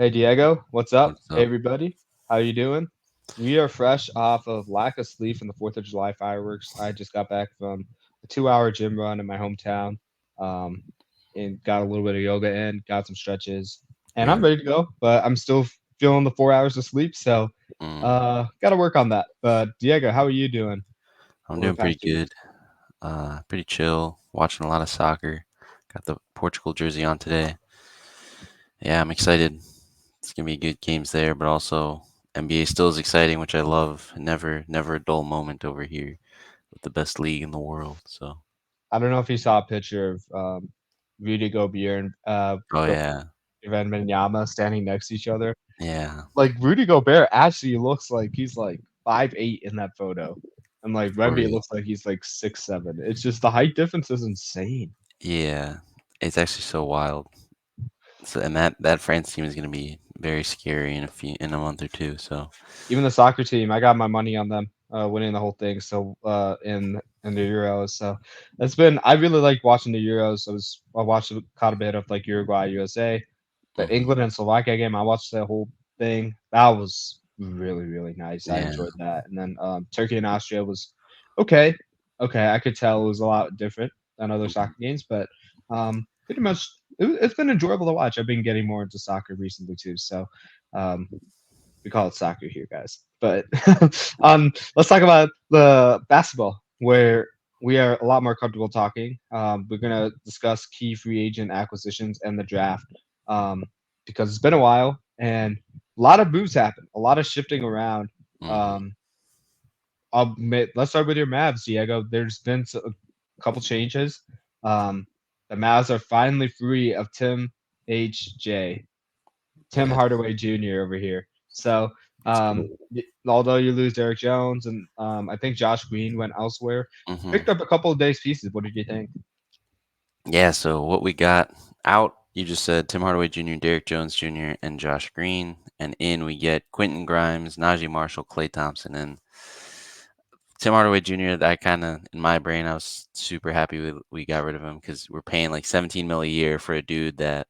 Hey Diego, what's up? What's Hey up? everybody, how you doing? We are fresh off of lack of sleep from the 4th of July fireworks. I just got back from a 2-hour gym run in my hometown, um, and got a little bit of yoga in, got some stretches, and I'm Yeah. ready to go. But I'm still feeling the 4 hours of sleep, so Mm, got to work on that. But Diego, how are you doing I'm over the doing pretty past 2 weeks? good. Pretty chill. Watching a lot of soccer. Got the Portugal jersey on today. Yeah, I'm excited. It's gonna be good games there, but also NBA still is exciting, which I love. Never a dull moment over here with the best league in the world. So, I don't know if you saw a picture of Rudy Gobert and oh yeah, Wembanyama standing next to each other. yeah, Like Rudy Gobert actually looks like he's like 5'8" in that photo, and like for Wemby real. looks like he's like 6'7". It's just the height difference is insane. Yeah, it's actually so wild. So, and that France team is gonna be very scary in a month or two. So, Even the soccer team, I got my money on them winning the whole thing. So in the Euros, so it's been I really like watching the Euros. I watched caught a bit of like Uruguay, USA, the hmm England and Slovakia game. I watched the whole thing. That was really nice. I yeah, enjoyed that. And then Turkey and Austria was okay. Okay, I could tell it was a lot different than other hmm soccer games, but pretty much it's been enjoyable to watch. I've been getting more into soccer recently too, so um, we call it soccer here, guys. But let's talk about the basketball, where we are a lot more comfortable talking. We're gonna discuss key free agent acquisitions and the draft, um, because it's been a while and a lot of moves happen, a lot of shifting around. hmm Um, let's start with your Mavs, Diego. There's been a couple changes. Um, the Mavs are finally free of Tim yes. Hardaway Jr. over here. So, Let's go. although you lose Derek Jones and I think Josh Green went elsewhere, hmm picked up a couple of days pieces. What did you think? Yeah, so what we got out, you just said Tim Hardaway Jr., Derek Jones Jr., and Josh Green. And in we get Quentin Grimes, Najee Marshall, Klay Thompson, and Tim Hardaway Jr. I kind of, in my brain, I was super happy we got rid of him because we're paying like 17 mil a year for a dude that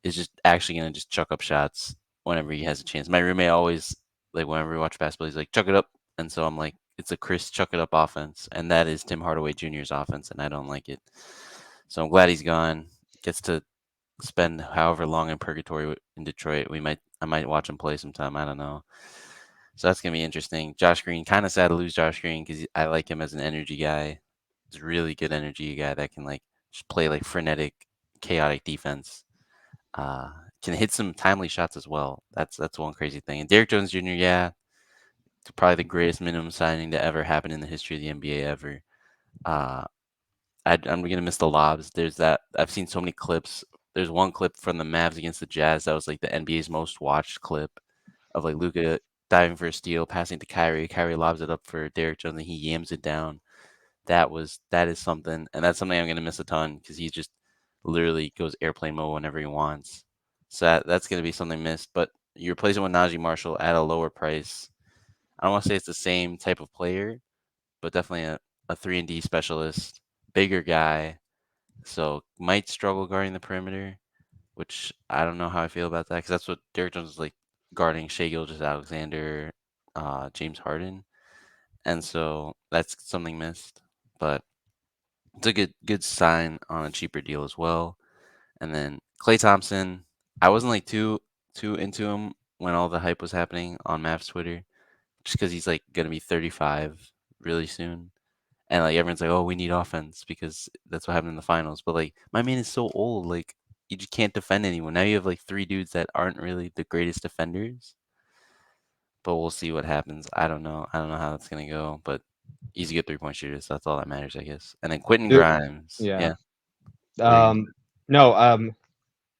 is just actually gonna just chuck up shots whenever he has a chance. My roommate always like whenever we watch basketball, he's like chuck it up, and so I'm like, it's a Chris chuck it up offense, and that is Tim Hardaway Jr.'s offense, and I don't like it. So I'm glad he's gone. Gets to spend however long in purgatory in Detroit. I might watch him play sometime. I don't know. So that's gonna be interesting. Josh Green, kind of sad to lose Josh Green because I like him as an energy guy. He's a really good energy guy that can like just play like frenetic, chaotic defense. Uh, can hit some timely shots as well. That's one crazy thing. And Derrick Jones Jr. Yeah, probably the greatest minimum signing to ever happen in the history of the NBA ever. Uh, I'm gonna miss the lobs. There's that. I've seen so many clips. There's one clip from the Mavs against the Jazz that was like the NBA's most watched clip of like Luca diving for a steal, passing to Kyrie. Kyrie lobs it up for Derrick Jones, and he yams it down. That is something, and that's something I'm gonna miss a ton because he just literally goes airplane mode whenever he wants. So that's gonna be something missed. But you replace him with Najee Marshall at a lower price. I don't want to say it's the same type of player, but definitely a 3-and-D specialist, bigger guy, so might struggle guarding the perimeter, which I don't know how I feel about that because that's what Derrick Jones is like guarding Shea Gilgeous-Alexander, James Harden, and so that's something missed. But it's a good sign on a cheaper deal as well. And then Klay Thompson, I wasn't like too into him when all the hype was happening on Mavs Twitter, just because he's like gonna be 35 really soon. And like everyone's like, "Oh, we need offense because that's what happened in the finals." But like, my man is so old, like you just can't defend anyone. Now you have like three dudes that aren't really the greatest defenders. But we'll see what happens. I don't know. I don't know how that's gonna go. But he's a good 3-point shooter, so that's all that matters, I guess. And then Quentin Dude, Grimes, yeah. yeah. What are you gonna Um, no.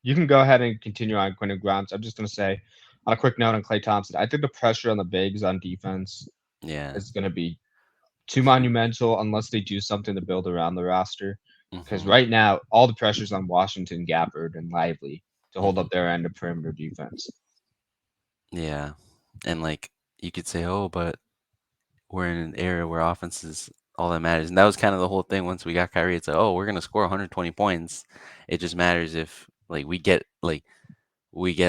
You can go ahead and continue on Quentin Grimes. I'm just gonna say, on a quick note on Clay Thompson, I think the pressure on the bigs on defense say? Yeah. is gonna be too monumental unless they do something to build around the roster. Because Mhm. right now, all the pressure's on Washington, Gabbard, and Lively to hold Mhm. up their end of perimeter defense. Yeah. And like you could say, "Oh, but we're in an era where offense is all that matters." And that was kind of the whole thing once we got Kyrie. It's like, "Oh, we're gonna score 120 points. It just matters if like we get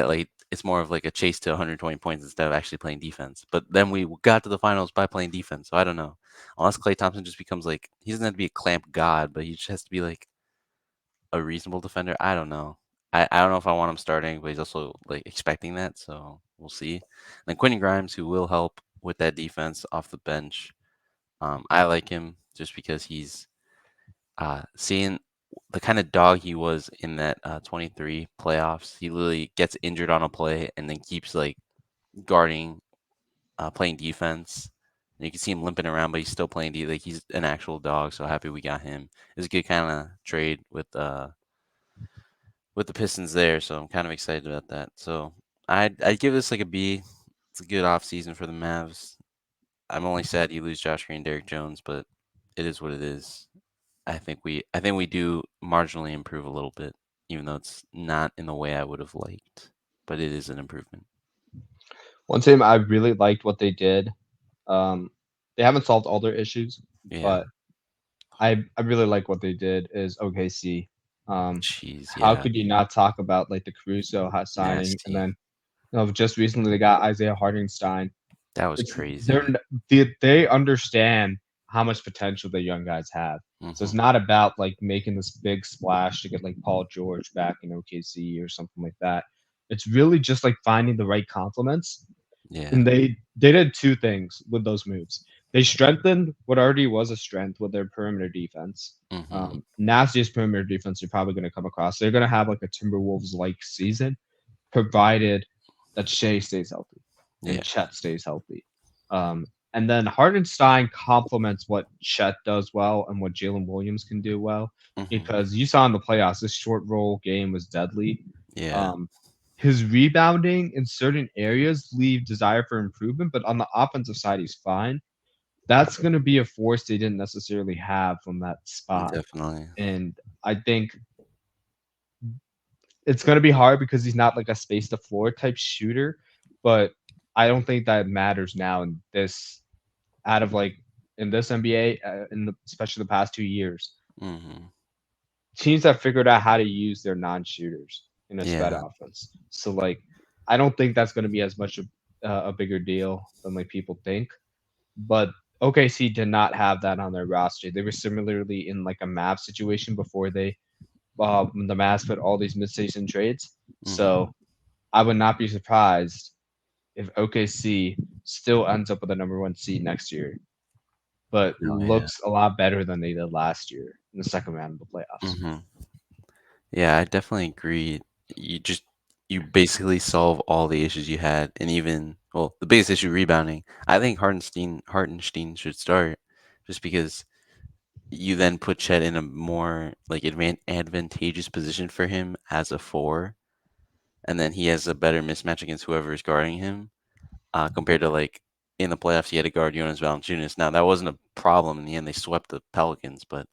like it's more of like a chase to 120 points instead of actually playing defense. But then we got to the finals by playing defense. So I don't know. Unless Clay Thompson just becomes like he doesn't have to be a clamp god, but he just has to be like a reasonable defender. I don't know. I don't know if I want him starting, but he's also like expecting that, so we'll see. And then Quentin Grimes, who will help with that defense off the bench. I like him just because he's seeing the kind of dog he was in that 23 playoffs. He literally gets injured on a play and then keeps like guarding, playing defense. And you can see him limping around, but he's still playing D. Like he's an actual dog. So happy we got him. It's a good kind of trade with the Pistons there. So I'm kind of excited about that. So I'd give this like a B. It's a good off season for the Mavs. I'm only sad you lose Josh Green, Derrick Jones, but it is what it is. I think we do marginally improve a little bit, even though it's not in the way I would have liked, but it is an improvement. One team I really liked what they did. Um, they haven't solved all their issues, Yeah. but I really like what they did is OKC. Jeez, How yeah. could you not talk about like the Caruso hot signing, and Nasty. then just recently they got Isaiah Hartenstein. That was It's they're crazy. n- they understand how much potential the young guys have. So it's Mhm. not about like making this big splash to get like Paul George back in OKC or something like that. It's really just like finding the right complements. Yeah. And they did two things with those moves. They strengthened what already was a strength with their perimeter defense. Mhm. Nastiest perimeter defense you're probably going to come across. They're going to have like a Timberwolves like season, provided that Shea stays healthy and Yeah. Chet stays healthy. And then Hardenstein complements what Chet does well and what Jalen Williams can do well, Mhm. because you saw in the playoffs this short roll game was deadly. Yeah. Um, his rebounding in certain areas leave desire for improvement, but on the offensive side, he's fine. That's going to be a force they didn't necessarily have from that spot. Definitely. And I think it's going to be hard because he's not like a space to floor type shooter, but I don't think that matters now in this out of like in this NBA, especially the past 2 years. Mhm. Teams have figured out how to use their non-shooters in a spread Yeah. offense. So like, I don't think that's going to be as much a bigger deal than like people think. But OKC did not have that on their roster. They were similarly in like a Mavs situation before when the Mavs put all these mid-season trades. Mhm. So I would not be surprised if OKC still ends up with a number one seed next year, but Oh yeah. looks a lot better than they did last year in the second round of the playoffs. Mhm. Yeah, I definitely agree. You just you basically solve all the issues you had, and even well, the biggest issue rebounding. I think Hartenstein should start, just because you then put Chet in a more like advantageous position for him as a four, and then he has a better mismatch against whoever is guarding him. Compared to like in the playoffs, he had to guard Jonas Valanciunas. Now that wasn't a problem in the end; they swept the Pelicans, but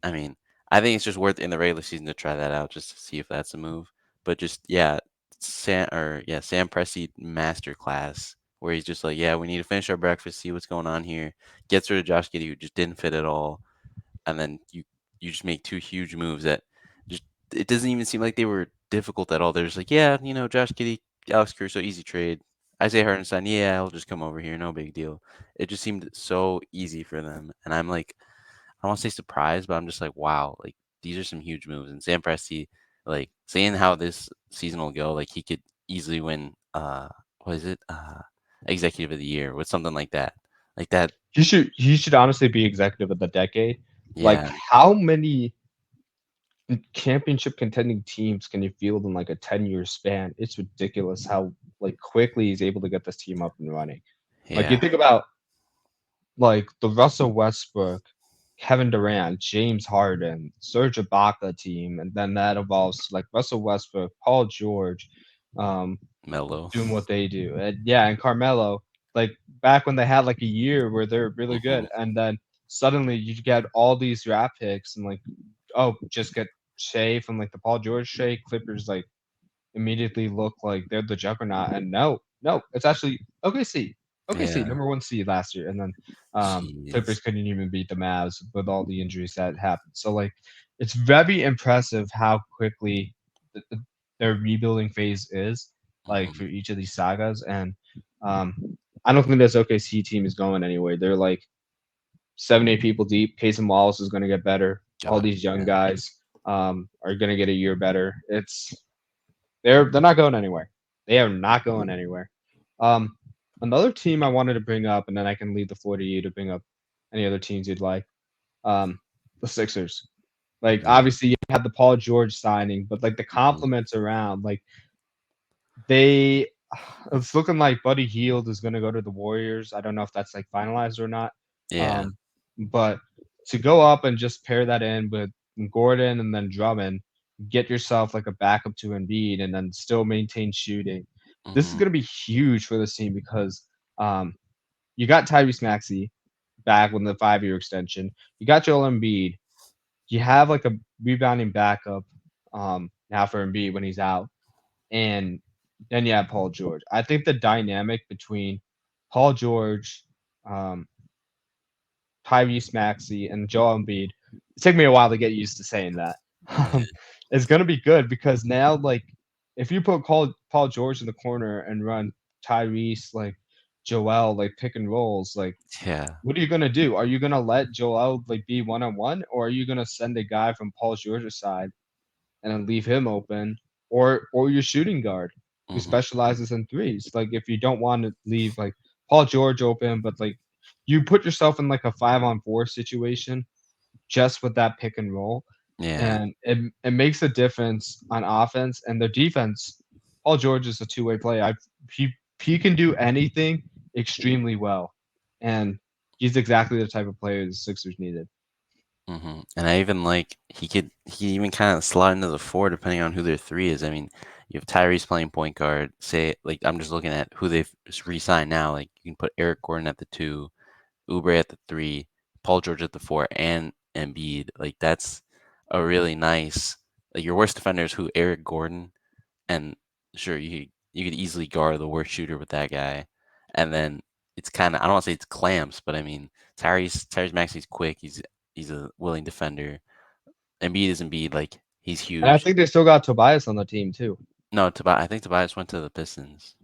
I mean, I think it's just worth in the regular season to try that out just to see if that's a move. But just yeah, Sam Presti masterclass where he's just like, yeah, we need to finish our breakfast, see what's going on here. Gets rid of Josh Giddey, who just didn't fit at all, and then you just make two huge moves that just it doesn't even seem like they were difficult at all. They're just like, yeah, Josh Giddey, Alex Caruso, easy trade. Isaiah Hartenstein, yeah, I'll just come over here, no big deal. It just seemed so easy for them, and I'm like I don't want to say surprised, but I'm just like, wow, like these are some huge moves. And Sam Presti, like saying how this season will go, like he could easily win what is it? Executive of the year with something like that. Like that, He should honestly be executive of the decade. Like yeah. how many championship contending teams can you field in like a 10-year span? It's ridiculous how like quickly he's able to get this team up and running. Like you Yeah. think about like the Russell Westbrook, Kevin Durant, James Harden, Serge Ibaka team, and then that evolves to like Russell Westbrook, Paul George, um, Mellow. doing what they do. And yeah, and Carmelo, like back when they had like a year where they're really Hmm. good, and then suddenly you get all these draft picks and like, oh, just get Shea from like the Paul George Shea Clippers like immediately look like they're the juggernaut. And no, no, it's actually OKC. OKC Yeah. number one seed last year, and then Jeez. Clippers couldn't even beat the Mavs with all the injuries that happened. So like, it's very impressive how quickly their rebuilding phase is. like Mhm. for each of these sagas. And um, I don't think this OKC team is going anywhere. They're like 7, 8 people deep. Casey Wallace is going to get better. All God, these young yeah. guys are going to get a year better. They're not going anywhere. They are not going anywhere. Um, Another team I wanted to bring up, and then I can leave the floor to you to bring up any other teams you'd like. Um, the Sixers. Like Yeah. obviously you had the Paul George signing, but like the Mhm. compliments around, like they it's looking like Buddy Hield is gonna go to the Warriors. I don't know if that's like finalized or not. Yeah. Um, but to go up and just pair that in with Gordon and then Drummond, get yourself like a backup to Embiid and then still maintain shooting. This is Mhm. gonna be huge for this team because um, you got Tyrese Maxey back with the 5-year extension. You got Joel Embiid. You have like a rebounding backup now for Embiid when he's out, and then you have Paul George. I think the dynamic between Paul George, um, Tyrese Maxey, and Joel Embiid. It took me a while to get used to saying that. Yeah. It's gonna be good because now, like, if you put Paul George in the corner and run Tyrese like Joel like pick and rolls, like Yeah. what are you gonna do? Are you gonna let Joel like be 1-on-1, or are you gonna send a guy from Paul George's side and then leave him open, or your shooting guard who Mhm. specializes in threes? Like if you don't want to leave like Paul George open, but like you put yourself in like a 5-on-4 situation just with that pick and roll, Yeah. and it makes a difference on offense and the defense. Paul George is a two-way player. He he can do anything extremely well, and he's exactly the type of player the Sixers needed. And I even like he even kind of slot into the four depending on who their three is. I mean, you have Tyrese playing point guard. Say like I'm just looking at who they've re-signed now. Like you can put Eric Gordon at the two, Oubre at the three, Paul George at the four, and Embiid. Like that's a really nice. Like your worst defender is who Eric Gordon, and sure you could easily guard the worst shooter with that guy, and then it's kind of I don't want to say it's clamps, but I mean Tyrese Maxey's quick. He's a willing defender. Embiid is Embiid, like he's And I huge. think they still got Tobias on the team too. No, Tobias. I think Tobias went to the Pistons.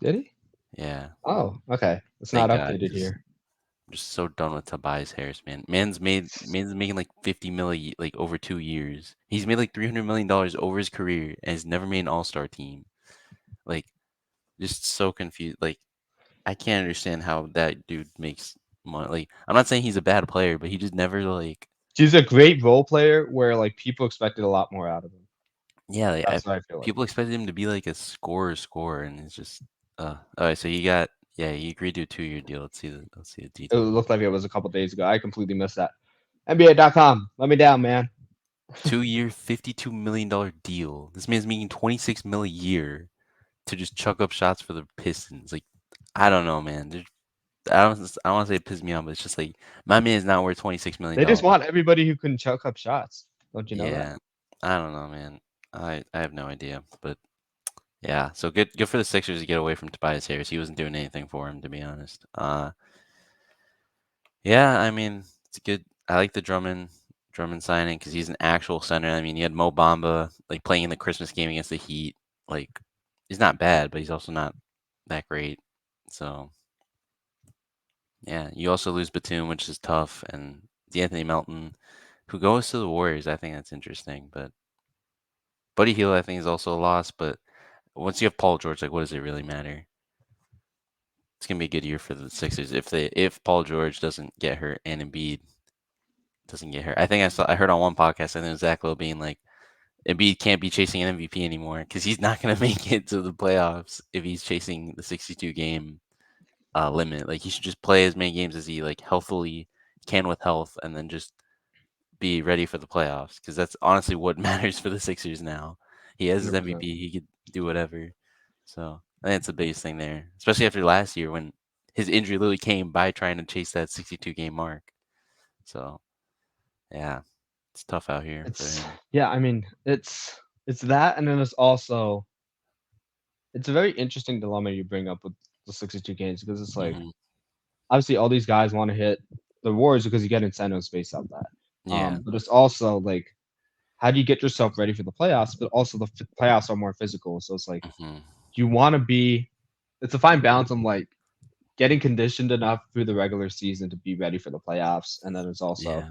Did he? Yeah, Oh, okay. It's not thank God, updated because here. I'm just so done with Tobias Harris, man. Man's making like 50 million like over 2 years. He's made like $300 million over his career and has never made an All Star team. Like, just so confused. Like, I can't understand how that dude makes money. Like, I'm not saying he's a bad player, but he just never like, He's a great role player where like people expected a lot more out of him. yeah, That's what I feel like. people expected him to be like a scorer, and it's just, all right. So you got, yeah, you agreed to a 2 year deal. Let's see the It details. looked like it was a couple days ago. I completely missed that. NBA.com. Let me down, man. 2 year, $52 million deal. This man's making 26 million a year to just chuck up shots for the Pistons. Like, I don't know, man. I don't want to say it pissed me off, but it's just like my man is not worth 26 million They just dollars. want everybody who can chuck up shots. Don't you know that? Yeah, I don't know, man. I have no idea, but yeah. So good for the Sixers to get away from Tobias Harris. He wasn't doing anything for him, to be honest. Yeah. I mean, it's good. I like the Drummond signing because he's an actual center. I mean, you had Mo Bamba like playing in the Christmas game against the Heat. Like, he's not bad, but he's also not that great. So yeah, you also lose Batum, which is tough, and D'Anthony Melton, who goes to the Warriors. I think that's interesting, but Buddy Hield, I think, is also a loss. But once you have Paul George, like, what does it really matter? It's gonna be a good year for the Sixers if Paul George doesn't get hurt and Embiid doesn't get hurt. I think I heard on one podcast, I think Zach Lowe being like, Embiid can't be chasing an MVP anymore because he's not gonna make it to the playoffs if he's chasing the 62 game limit. Like he should just play as many games as he like healthily can with health, and then just be ready for the playoffs because that's honestly what matters for the Sixers now. He has his 100%. MVP. He could do whatever. So I think it's the biggest thing there, especially after last year when his injury literally came by trying to chase that 62 game mark. So yeah, it's tough out here for It's him. yeah, I mean, it's that, and then it's a very interesting dilemma you bring up with the 62 games because it's like Hmm. obviously all these guys want to hit the Warriors because you get incentives based off that. Yeah. But it's also like how do you get yourself ready for the playoffs? But also the playoffs are more physical, so it's like Hmm. you want to be. It's a fine balance of like getting conditioned enough through the regular season to be ready for the playoffs, and then it's also Yeah.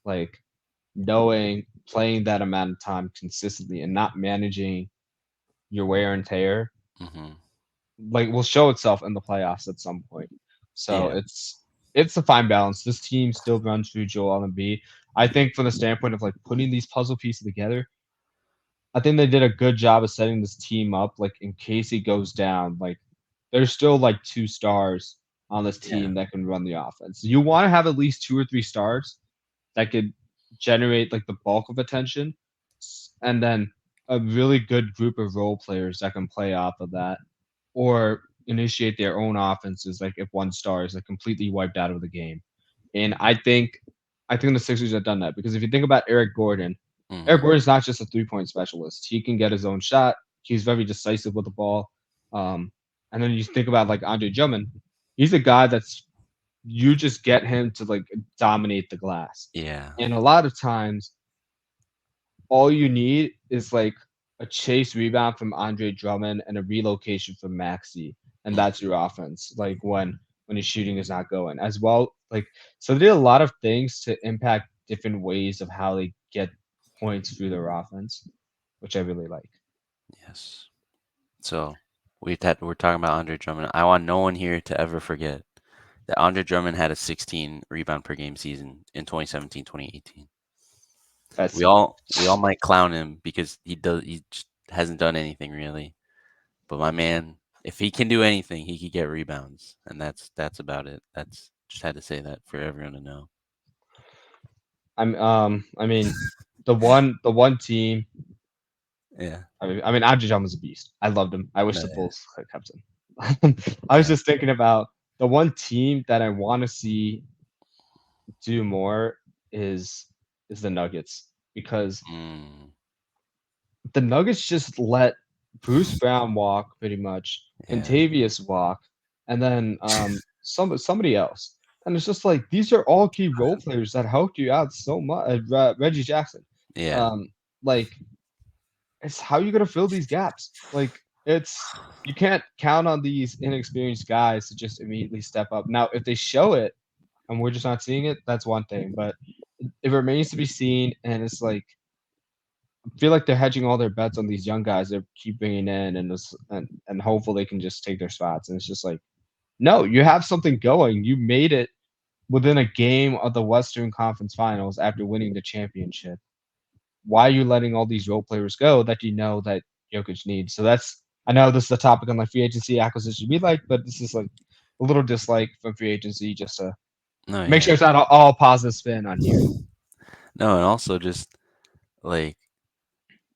like knowing playing that amount of time consistently and not managing your wear and tear Hmm. like will show itself in the playoffs at some point. So Yeah. it's a fine balance. This team still runs through Joel Embiid. I think from the standpoint of like putting these puzzle pieces together, I think they did a good job of setting this team up. Like in case he goes down, like there's still like two stars on this Yeah. team that can run the offense. You want to have at least two or three stars that could generate like the bulk of attention, and then a really good group of role players that can play off of that or initiate their own offenses. Like if one star is like completely wiped out of the game, and I think the Sixers have done that because if you think about Eric Hmm. Gordon's not just a 3 point specialist. He can get his own shot. He's very decisive with the ball. Um, and then you think about like Andre Drummond. He's a guy that's you just get him to like dominate the glass. Yeah. And a lot of times, all you need is like a chase rebound from Andre Drummond and a relocation from Maxi, and that's Hmm. your offense. Like when his shooting is not going as well. Like so, they did a lot of things to impact different ways of how they get points through their offense, which I really like. Yes. So we're talking about Andre Drummond. I want no one here to ever forget that Andre Drummond had a 16 rebound per game season in 2017, 2018. That's We all might clown him because he just hasn't done anything really. But my man, if he can do anything, he could get rebounds, and that's about it. That's just had to say that for everyone to know. I mean, the one team. Yeah. I mean, Andre Drummond's a beast. I loved him. I wish No, the yeah. Bulls had kept him. I was Yeah. just thinking about the one team that I want to see do more is is the Nuggets because Mm, the Nuggets just let Bruce Brown walk pretty much, yeah. Contavious walk, and then somebody else. And it's just like these are all key role players that helped you out so much. Reggie Jackson, Yeah. um, like it's how you gonna fill these gaps. Like it's you can't count on these inexperienced guys to just immediately step up. Now, if they show it and we're just not seeing it, that's one thing. But it remains to be seen, and it's like I feel like they're hedging all their bets on these young guys they keep bringing in, and hopefully they can just take their spots. And it's just like, no, you have something going. You made it within a game of the Western Conference Finals after winning the championship. Why are you letting all these role players go that you know that Jokic needs? So that's I know this is a topic on like free agency acquisition we like, but this is like a little dislike from free agency just to No, make yeah. sure it's not all positive spin on here. No, and also just like,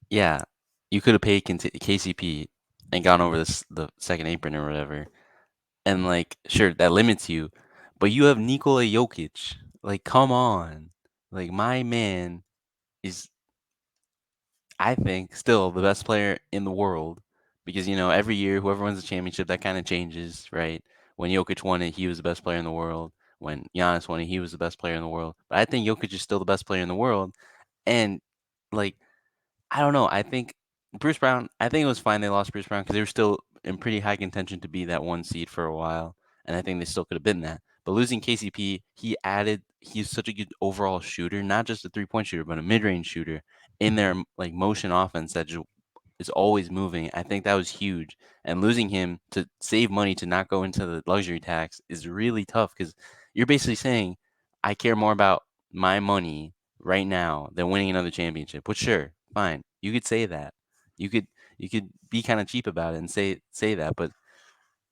yeah, you could have paid KCP and gone over the second apron or whatever, and like, sure, that limits you, but you have Nikola Jokic. Like, come on, like my man is, I think, still the best player in the world because every year whoever wins the championship that kind of changes, right? When Jokic won it, he was the best player in the world. When Giannis won it, he was the best player in the world. But I think Jokic is still the best player in the world, and like I don't know. I think Bruce Brown. I think it was fine they lost Bruce Brown because they were still in pretty high contention to be that one seed for a while, and I think they still could have been that. But losing KCP, he added. He's such a good overall shooter, not just a 3 point shooter, but a mid range shooter in their like motion offense that just is always moving. I think that was huge. And losing him to save money to not go into the luxury tax is really tough because you're basically saying, I care more about my money right now than winning another championship. Which sure, fine. You could say that. You could you could be kind of cheap about it and say that, but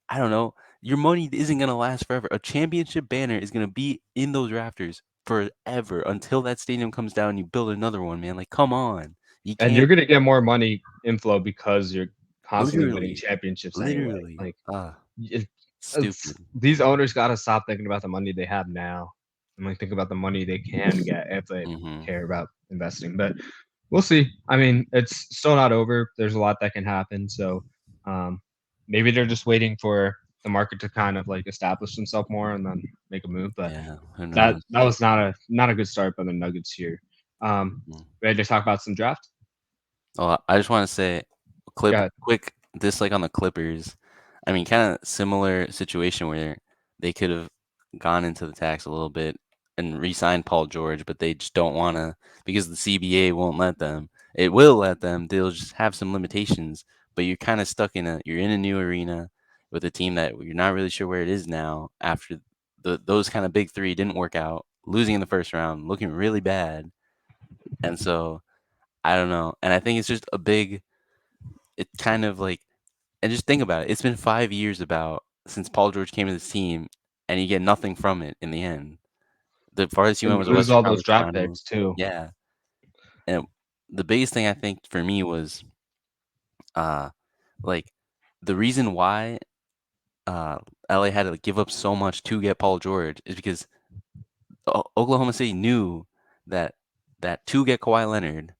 I don't know. Your money isn't gonna last forever. A championship banner is gonna be in those rafters forever until that stadium comes down and you build another one, man. Like, come on. You And you're can't gonna get more money inflow because you're constantly winning literally championships anyway. literally. Like it, Stupid. these owners gotta stop thinking about the money they have now and like think about the money they can get if they Mhm. care about investing. But we'll see. I mean, it's still not over. There's a lot that can happen. So um, maybe they're just waiting for the market to kind of like establish themselves more and then make a move. But Yeah, who that knows? was not a good start by the Nuggets here. Mhm. Ready to talk about some draft? Well, I just want to say, Go clip ahead. quick this like on the Clippers. I mean, kind of similar situation where they could have gone into the tax a little bit and re-signed Paul George, but they just don't want to because the CBA won't let them. It will let them. They'll just have some limitations, but you're kind of stuck in a you're in a new arena with a team that you're not really sure where it is now after those kind of big three didn't work out, losing in the first round, looking really bad. And so I don't know. And I think it's just a big it kind of like and just think about it. It's been 5 years about since Paul George came to this team, and you get nothing from it in the end. The farthest you And went you was the lose Western all those Conference draft Finals. picks too. Yeah, and the biggest thing I think for me was, uh, like the reason why uh LA had to give up so much to get Paul George is because Oklahoma City knew that to get Kawhi Leonard,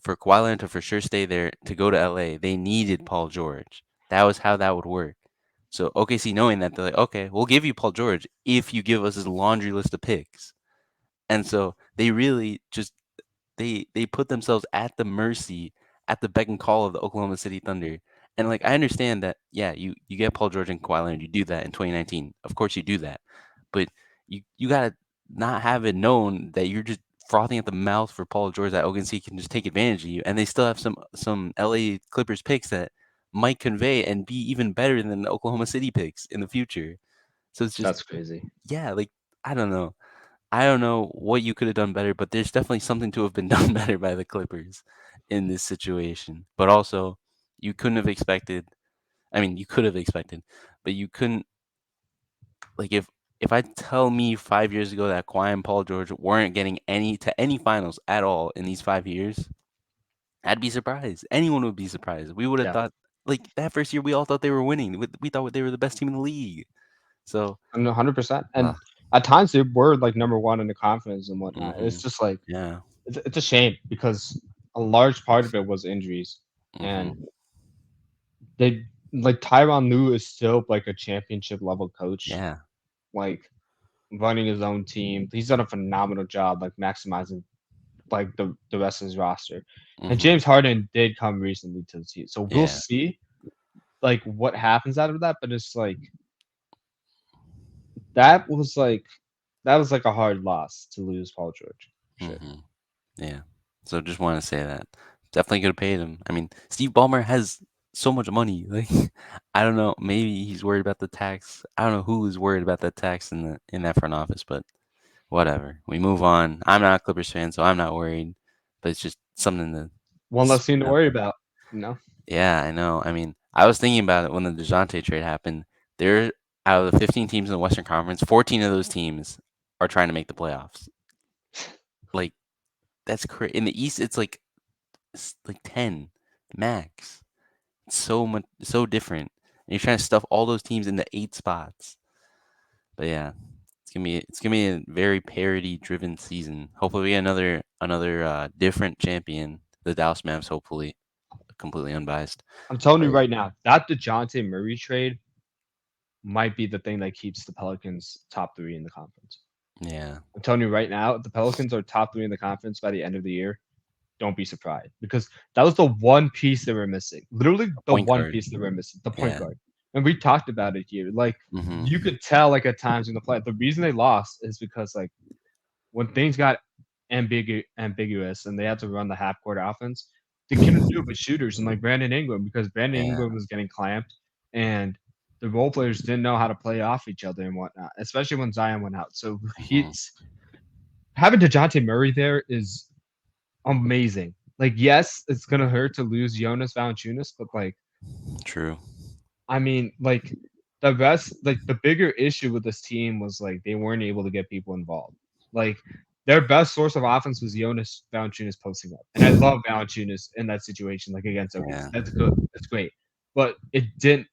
for Kawhi Leonard to for sure stay there to go to LA, they needed Paul George. That was how that would work. So OKC knowing that they're like, okay, we'll give you Paul George if you give us this laundry list of picks. And so they really just they put themselves at the mercy, at the beck and call of the Oklahoma City Thunder. And like I understand that, yeah, you get Paul George and Kawhi Leonard, you do that in 2019. Of course you do that. But you gotta not have it known that you're just frothing at the mouth for Paul George that OKC can just take advantage of you. And they still have some LA Clippers picks that might convey and be even better than the Oklahoma City picks in the future. So it's just That's crazy. yeah, like I don't know. I don't know what you could have done better, but there's definitely something to have been done better by the Clippers in this situation. But also, you couldn't have expected. I mean, you could have expected, but you couldn't. Like if I tell me 5 years ago that Kawhi and Paul George weren't getting any finals at all in these 5 years, I'd be surprised. Anyone would be surprised. We would have Yeah, thought like that first year we all thought they were winning. We thought they were the best team in the league. So, and 100%. uh, And at times they were like number one in the conference and whatnot. mm-hmm, It's just like yeah, it's a shame because a large part of it was injuries, and mm-hmm, they like Tyronn Lue is still like a championship level coach, yeah, like running his own team. He's done a phenomenal job, like maximizing like the rest of his roster. And mm-hmm, James Harden did come recently to the team, so we'll yeah. see like what happens out of that. But it's like that was like that was like a hard loss to lose Paul George. Sure. Mm-hmm. Yeah. So just want to say that definitely could have paid him. I mean, Steve Ballmer has so much money. Like, I don't know. Maybe he's worried about the tax. I don't know who is worried about that tax in that front office, but whatever. We move on. I'm not a Clippers fan, so I'm not worried. But it's just something to One less thing spin to out worry there. about. No. Yeah, I know. I mean, I was thinking about it when the Dejounte trade happened. There, out of the 15 teams in the Western Conference, 14 of those teams are trying to make the playoffs. Like, that's crazy. In the East, it's like 10 max. It's so much so different. And you're trying to stuff all those teams into 8 spots. But yeah, it's gonna be a very parity driven season. Hopefully we get another different champion. The Dallas Mavs, hopefully completely unbiased. I'm telling But you right now, that DeJounte Murray trade might be the thing that keeps the Pelicans top three in the conference. yeah, I'm telling you right now, if the Pelicans are top three in the conference by the end of the year, don't be surprised because that was the one piece they were missing. Literally a the point one guard. piece they were missing, the point Yeah. guard. And we talked about it here. Like you Mm-hmm. could tell like at times in the play, the reason they lost is because like when things got ambiguous and they had to run the half court offense, they couldn't do it with shooters and like Brandon Ingram because Brandon Yeah. Ingram was getting clamped and the role players didn't know how to play off each other and whatnot, especially when Zion went out. So Mm-hmm. he's having DeJounte Murray there is amazing. Like, yes, it's gonna hurt to lose Jonas Valanciunas, but like, True. I mean, like the rest, like the bigger issue with this team was like they weren't able to get people involved. Like their best source of offense was Jonas Valanciunas posting up, and I love Valanciunas in that situation, like against OKC. Yeah. That's good. That's great, but it didn't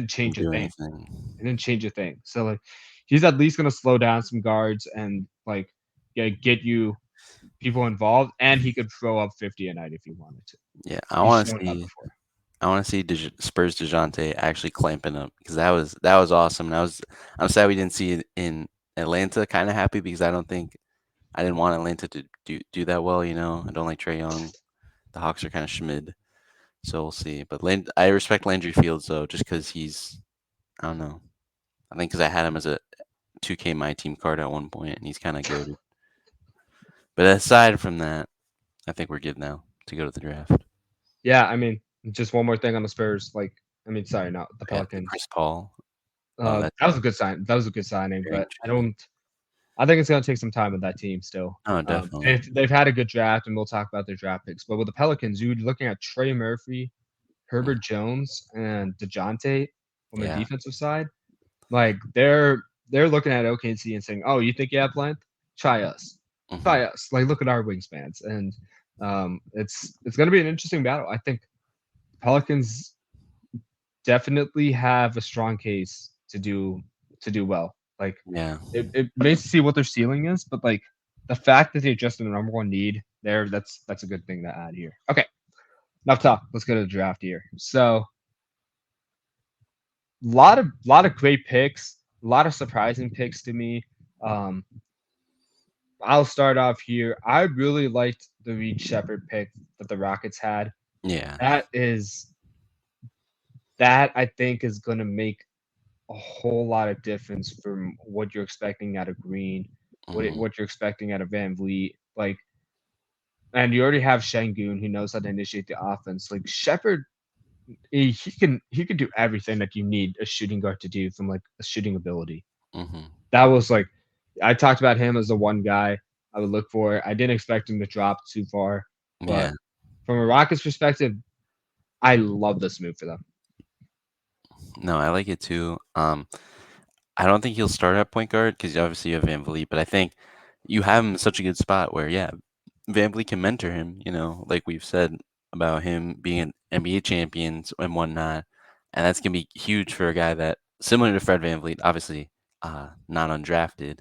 change Didn't a do thing. anything. It didn't change a thing. So like, he's at least gonna slow down some guards and like get you people involved, and he could throw up 50 a night if he wanted to. Yeah. He's shown that before. I want to see Spurs Dejounte actually clamping up because that was awesome. And I'm sad we didn't see it in Atlanta. Kind of happy because I didn't want Atlanta to do that well. I don't like Trey Young. The Hawks are kind of schmid. So we'll see. But I respect Landry Fields though, just because he's I don't know. I think because I had him as a 2K my team card at one point, and he's kind of goaded. But aside from that, I think we're good now to go to the draft. Yeah, I mean, just one more thing on the Spurs. Like, I mean, sorry, not the We got Pelicans. Chris Paul. Oh, that's That was a good sign. That was a good signing, very but intriguing. I think it's gonna take some time with that team still. Oh, definitely. They've had a good draft, and we'll talk about their draft picks. But with the Pelicans, you're looking at Trey Murphy, Mm, Herbert Jones, and DeJounte on the yeah. defensive side. Like they're looking at OKC and saying, "Oh, you think you have length? Try us, Hmm. try us." Like look at our wingspans, and it's going to be an interesting battle. I think Pelicans definitely have a strong case to do well. Like Yeah. it remains to see what their ceiling is, but like the fact that they're just the number one need there, that's a good thing to add here. Okay, enough talk. Let's go to the draft here. So lot of great picks, a lot of surprising picks to me. Um, I'll start off here. I really liked the Reed Shepard pick that the Rockets had. Yeah. That is that I think is going to make a whole lot of difference from what you're expecting out of Green, Hmm. what you're expecting out of Van Vliet. Like, and you already have Shengun who knows how to initiate the offense. Like Shepard, he can do everything that you need a shooting guard to do from like a shooting ability. Hmm. That was like I talked about him as the one guy I would look for. I didn't expect him to drop too far, but Yeah. from a Rockets perspective, I love this move for them. No, I like it too. I don't think he'll start at point guard because obviously you have Van Vliet, but I think you have him in such a good spot where, yeah, Van Vliet can mentor him, like we've said about him being an NBA champion and whatnot. And that's going to be huge for a guy that, similar to Fred Van Vliet, obviously not undrafted,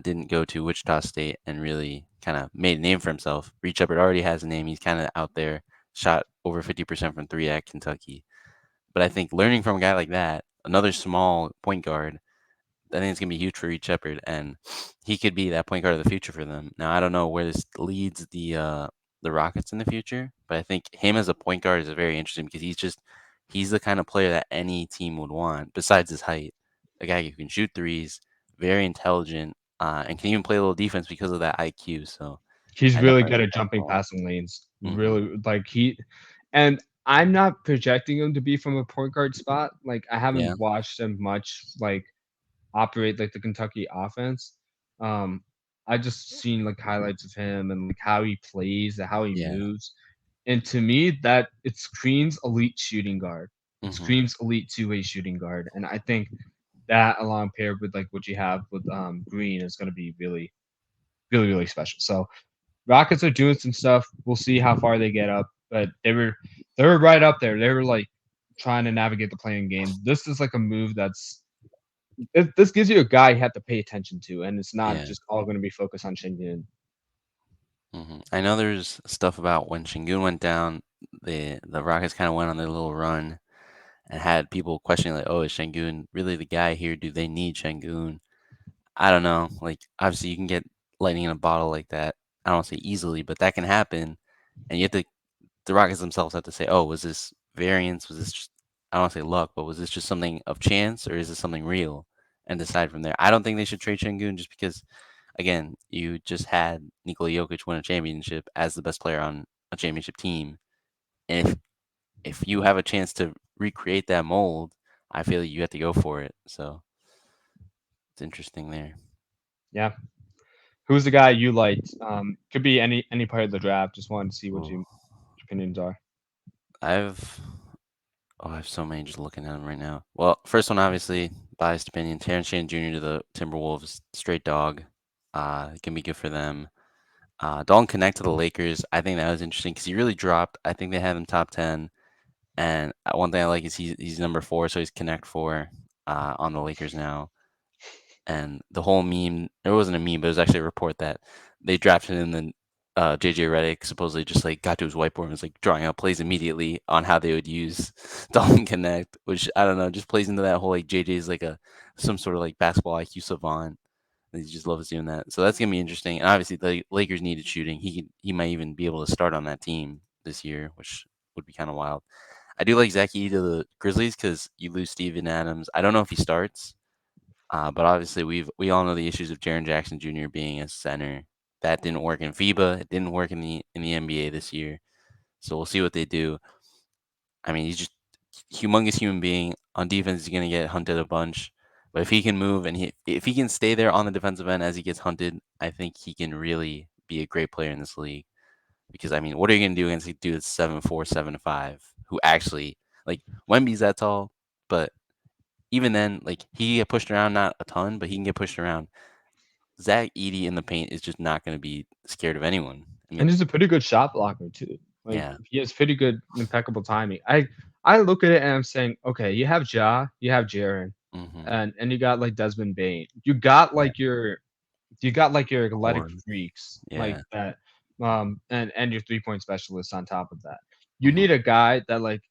didn't go to Wichita State and really kind of made a name for himself. Reed Shepard already has a name. He's kind of out there, shot over 50% from three at Kentucky. But I think learning from a guy like that, another small point guard, I think it's gonna be huge for Reed Shepard, and he could be that point guard of the future for them. Now I don't know where this leads the Rockets in the future, but I think him as a point guard is very interesting because he's the kind of player that any team would want. Besides his height, a guy who can shoot threes, very intelligent, and can even play a little defense because of that IQ. So He's I really definitely good like at that jumping call. past some lanes. Hmm. Really like and I'm not projecting him to be from a point guard spot. Like I Yeah, haven't watched him much like operate like the Kentucky offense. Um, I just seen like highlights of him and like how he plays, and how he yeah, moves. And to me, that it screams elite shooting guard. It hmm, screams elite two-way shooting guard. And I think that along paired with like what you have with Green is gonna be really, really, really special. So Rockets are doing some stuff. We'll see how far they get up. But they were right up there. They were like trying to navigate the playing game. This is like a move this gives you a guy you have to pay attention to, and it's not yeah. just all going to be focused on Shingun. I know there's stuff about when Shingun went down, the Rockets kind of went on their little run and had people questioning like, "Oh, is Shengun really the guy here? Do they need Shengun?" I don't know. Like, obviously, you can get lightning in a bottle like that. I don't say easily, but that can happen, and you have to. The Rockets themselves have to say, "Oh, was this variance? Was this just I don't want to say luck, but was this just something of chance, or is this something real?" And decide from there. I don't think they should trade Shengun just because, again, you just had Nikola Jokic win a championship as the best player on a championship team, and if you have a chance to recreate that mold, I feel like you have to go for it. So it's interesting there. Yeah. Who's the guy you liked? Could be any part of the draft. Just wanted to see what Ooh. your opinions are. I've I have so many just looking at them right now. Well, first one obviously biased opinion. Terrence Shannon Jr. to the Timberwolves, straight dog. Can be good for them. Dalton Connect to the Lakers. I think that was interesting because he really dropped. I think they had him top 10. And one thing I like is he's number 4, so he's Connect 4 on the Lakers now. And the whole meme, it wasn't a meme, but it was actually a report that they drafted him, and then JJ Redick supposedly just like got to his whiteboard and was like drawing out plays immediately on how they would use Dalton Connect, which I don't know, just plays into that whole like JJ's like a some sort of like basketball IQ savant. And he just loves doing that. So that's gonna be interesting. And obviously the Lakers needed shooting. He might even be able to start on that team this year, which would be kind of wild. I do like Zach Edey to the Grizzlies because you lose Steven Adams. I don't know if he starts, but obviously we all know the issues of Jaren Jackson Jr. being a center. That didn't work in FIBA. It didn't work in the NBA this year. So we'll see what they do. I mean, he's just humongous human being. On defense, he's gonna get hunted a bunch. But if he can move and if he can stay there on the defensive end as he gets hunted, I think he can really be a great player in this league. Because I mean, what are you gonna do against a dude that's 7'4", 7'5", who actually like Wemby's that tall, but even then, like he can get pushed around not a ton, but he can get pushed around. Zach Edey in the paint is just not gonna be scared of anyone. I And mean, he's a pretty good shot blocker too. Like yeah. he has pretty good impeccable timing. I look at it and I'm saying, okay, you have Ja, you have Jaren, Mm-hmm. and you got like Desmond Bain. You got like your athletic One. freaks like Yeah. that, and your 3-point specialist on top of that. You Mm-hmm. need a guy that like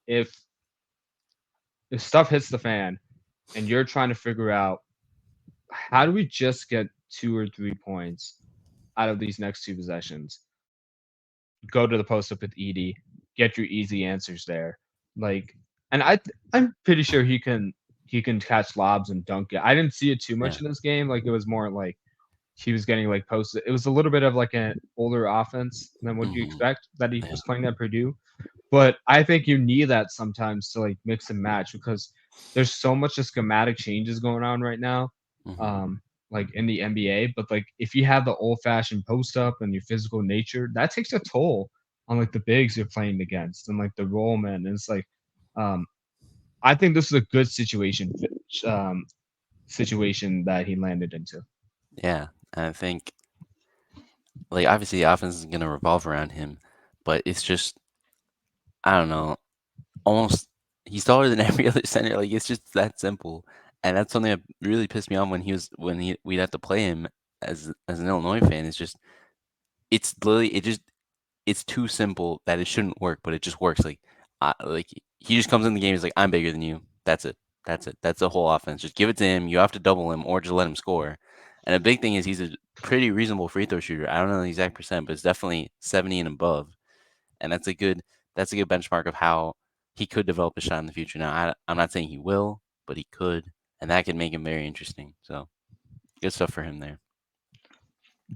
if stuff hits the fan and you're trying to figure out how do we just get 2 or 3 points out of these next 2 possessions, go to the post up with Edie, get your easy answers there. Like, and I'm pretty sure he can catch lobs and dunk it. I didn't see it too Yeah. much in this game. Like it was more like he was getting like posted. It was a little bit of like an older offense than what you Mm-hmm. expect that he Yeah. was playing at Purdue. But I think you need that sometimes to like mix and match because there's so much just schematic changes going on right now. Mm-hmm. Um, like in the NBA, but like if you have the old fashioned post up and your physical nature, that takes a toll on like the bigs you're playing against and like the roll man. And it's like, um, I think this is a good situation that he landed into. Yeah. And I think like obviously the offense is gonna revolve around him, but it's just I don't know, almost he's taller than every other center. Like it's just that simple, and that's something that really pissed me off when we'd have to play him as an Illinois fan. It's just it's literally it's too simple that it shouldn't work, but it just works. Like he just comes in the game. He's like, I'm bigger than you. That's it. That's it. That's the whole offense. Just give it to him. You have to double him or just let him score. And a big thing is he's a pretty reasonable free throw shooter. I don't know the exact percent, but it's definitely 70 and above. And that's a good benchmark of how he could develop a shot in the future. Now, I'm not saying he will, but he could, and that could make him very interesting. So good stuff for him there.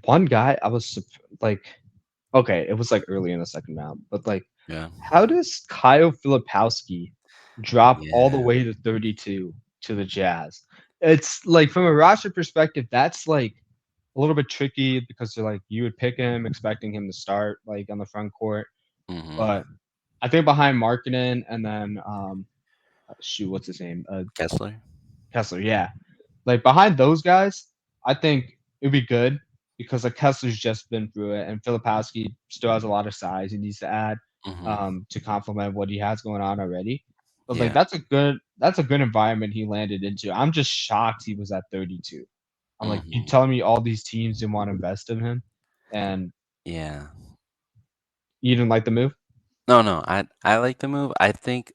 One guy I was like, okay, it was like early in the second round, but like, Yeah. how does Kyle Filipowski drop all the Yeah. way to 32 to the Jazz? It's like from a roster perspective, that's like a little bit tricky because they're like you would pick him expecting him to start like on the front court, Mm-hmm. but I think behind Markkinen and then shoot, what's his name? Kessler. Kessler, yeah. Like behind those guys, I think it'd be good because like Kessler's just been through it, and Filipowski still has a lot of size he needs to add Mm-hmm. to complement what he has going on already. But like Yeah. that's a good environment he landed into. I'm just shocked he was at 32. I'm like, you Mm-hmm. telling me all these teams didn't want to invest in him, and Yeah. you didn't like the move? No, no. I like the move. I think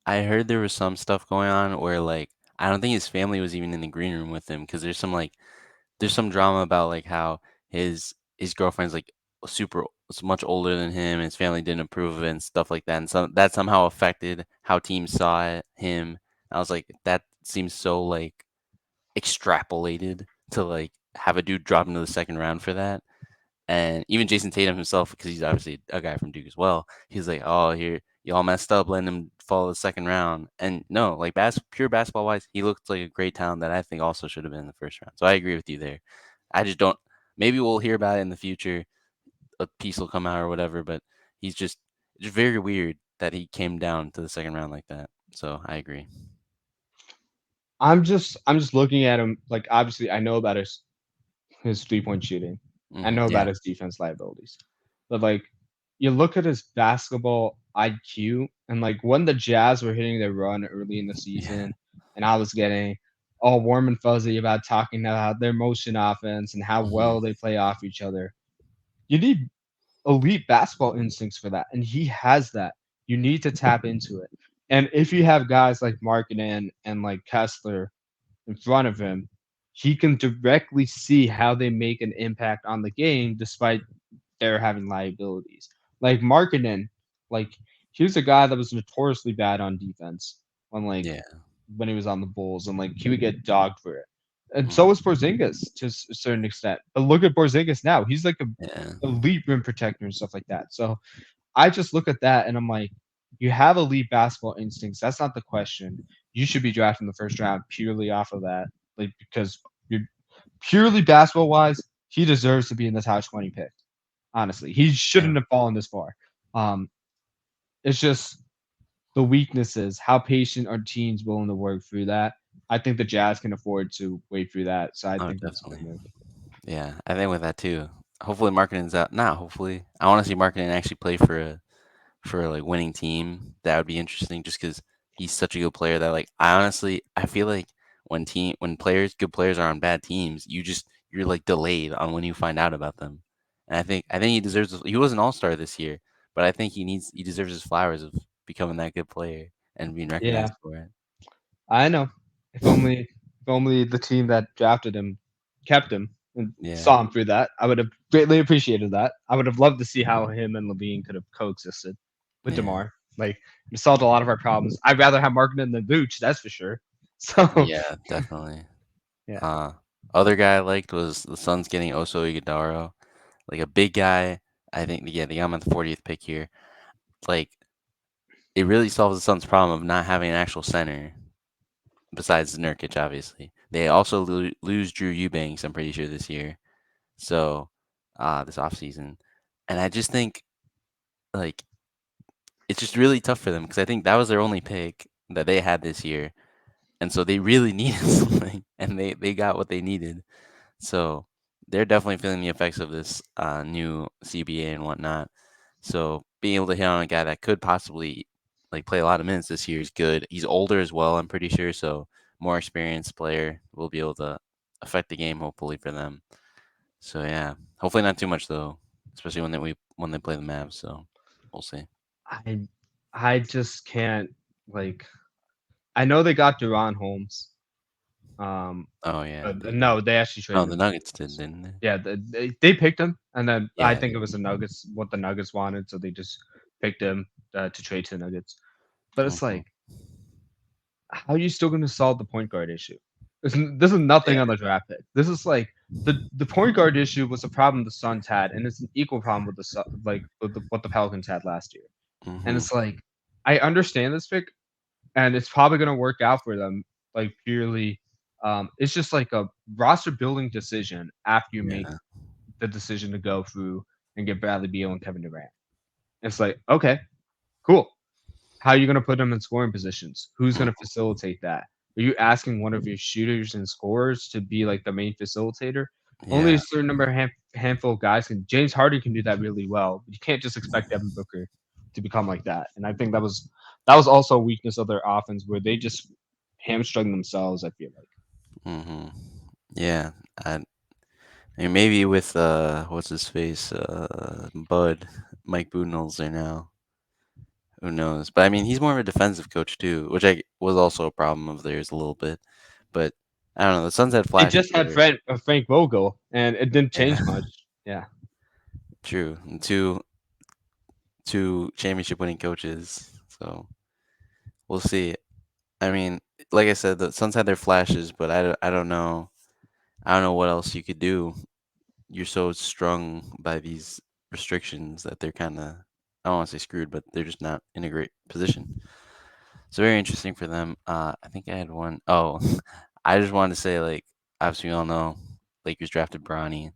I heard there was some stuff going on where like I don't think his family was even in the green room with him because there's some drama about like how his girlfriend's like super much older than him and his family didn't approve of it and stuff like that and so that somehow affected how teams saw him. I was like that seems so like extrapolated to like have a dude drop into the second round for that. And even Jason Tatum himself, because he's obviously a guy from Duke as well, he's like, "Oh, here y'all messed up, letting him fall the second round." And no, like pure basketball wise, he looks like a great talent that I think also should have been in the first round. So I agree with you there. I just don't. Maybe we'll hear about it in the future. A piece will come out or whatever, but he's just very weird that he came down to the second round like that. So I agree. I'm just looking at him like obviously I know about his 3-point shooting. I know about Yeah. his defense liabilities. But like you look at his basketball IQ and like when the Jazz were hitting their run early in the Yeah. season and I was getting all warm and fuzzy about talking about their motion offense and how Hmm. well they play off each other. You need elite basketball instincts for that. And he has that. You need to tap into it. And if you have guys like Markkinen and like Kessler in front of him, he can directly see how they make an impact on the game despite their having liabilities. Like Markkinen, like he was a guy that was notoriously bad on defense Yeah. when he was on the Bulls, and like he would get dogged for it. And so Mhm. was Porzingis to a certain extent. But look at Porzingis now; he's like a Yeah. elite rim protector and stuff like that. So I just look at that and I'm like, you have elite basketball instincts. That's not the question. You should be drafted in the first round purely off of that, like because you're purely basketball wise, he deserves to be in the top 20 pick. Honestly, he Yeah. shouldn't have fallen this far. Um, it's just the weaknesses. How patient are teams willing to work through that? I think the Jazz can afford to wait through that, so I Oh, think that's a good definitely. move. Yeah, I think with that too. Hopefully, Markkanen's out. Not hopefully. I want to see Markkinen actually play for a like winning team. That would be interesting, just because he's such a good player. That like I honestly I feel like when good players are on bad teams, you're like delayed on when you find out about them. And I think he deserves. He was an All Star this year, but I think he deserves his flowers of becoming that good player and being Yeah, recognized for it. I know. If only the team that drafted him kept him and Yeah, saw him through that, I would have greatly appreciated that. I would have loved to see how him and Levine could have coexisted with yeah, DeMar. Like it solved a lot of our problems. I'd rather have Markkinen than Vooch, that's for sure. So yeah, definitely. yeah, Uh, Other guy I liked was the Suns getting Oso Ighodaro, like a big guy. I think yeah, they got him at the 40th pick here. Like it really solves the Suns' problem of not having an actual center besides Nurkic. Obviously, they also lose Drew Eubanks. I'm pretty sure this year. So, this offseason. And I just think like it's just really tough for them because I think that was their only pick that they had this year, and so they really needed something, and they got what they needed. So they're definitely feeling the effects of this new CBA and whatnot. So being able to hit on a guy that could possibly like play a lot of minutes this year is good. He's older as well, I'm pretty sure. So more experienced player will be able to affect the game hopefully for them. So yeah, hopefully not too much though, especially when they play the Mavs. So we'll see. I I just can't like I know they got Duran Holmes. Um Oh yeah, they did. no, they actually Oh, traded the him to the Nuggets did, Nuggets. didn't they? Yeah, they picked him, and then I Yeah, think they it was did. the Nuggets what the Nuggets wanted, so they just picked him to trade to the Nuggets. But it's Hmm. like, how are you still going to solve the point guard issue? This is nothing Yeah. on the draft pick. This is like the point guard issue was a problem the Suns had, and it's an equal problem with what the Pelicans had last year. And Hmm. it's like, I understand this pick, and it's probably going to work out for them, like purely. It's just like a roster building decision after you make Yeah. the decision to go through and get Bradley Beal and Kevin Durant. It's like, okay, cool. How are you going to put them in scoring positions? Who's going to Mm, facilitate that? Are you asking one of your shooters and scorers to be like the main facilitator? Only a yeah. certain number of handful of guys can. James Harden can do that really well, but you can't just expect Devin Booker to become like that. And I think that was also a weakness of their offense where they just hamstrung themselves. I feel like. Hmm. Yeah. I And maybe with what's his face, Bud, Mike Budenholzer there now. Who knows? But I mean, he's more of a defensive coach too, which I was also a problem of theirs a little bit. But I don't know. The Suns had They flashes just had where, Frank Vogel, and it didn't yeah, change much. Yeah. true, and two championship winning coaches. So we'll see. I mean, like I said, the Suns had their flashes, but I don't know. I don't know what else you could do. You're so strung by these restrictions that they're kind of, I don't want to say screwed, but they're just not in a great position. So very interesting for them. I think I had one. Oh, I just wanted to say, like, obviously we all know Lakers drafted Bronny.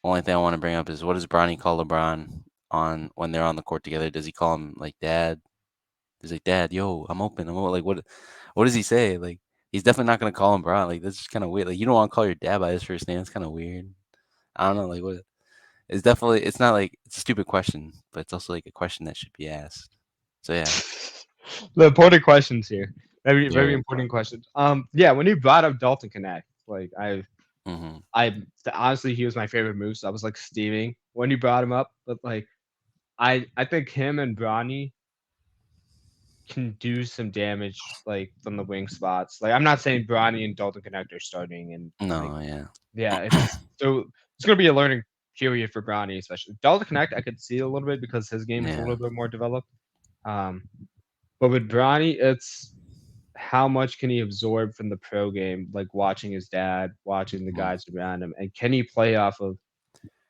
Only thing I want to bring up is what does Bronny call LeBron on when they're on the court together? Does he call him like Dad? He's like, Dad, yo, I'm open. I'm open. Like, what does he say? Like, he's definitely not gonna call him Bron. Like, that's just kind of weird. Like, you don't want to call your dad by his first name. It's kind of weird. I don't know. Like, what? It's definitely. It's not like it's a stupid question, but it's also like a question that should be asked. So yeah, The important questions here. Very, very very important important. questions. Yeah, when you brought up Dalton Connect, like Hmm. honestly, he was my favorite move. So I was like steaming when you brought him up. But like, I think him and Bronny can do some damage, like from the wing spots. Like, I'm not saying Bronny and Dalton Connect are starting, and like, No, yeah, yeah, it's gonna be a learning period for Bronny, especially Dalton Connect. I could see a little bit because his game is a yeah, little bit more developed. Um, but with Bronny, it's how much can he absorb from the pro game, like watching his dad, watching the Mhm. guys around him, and can he play off of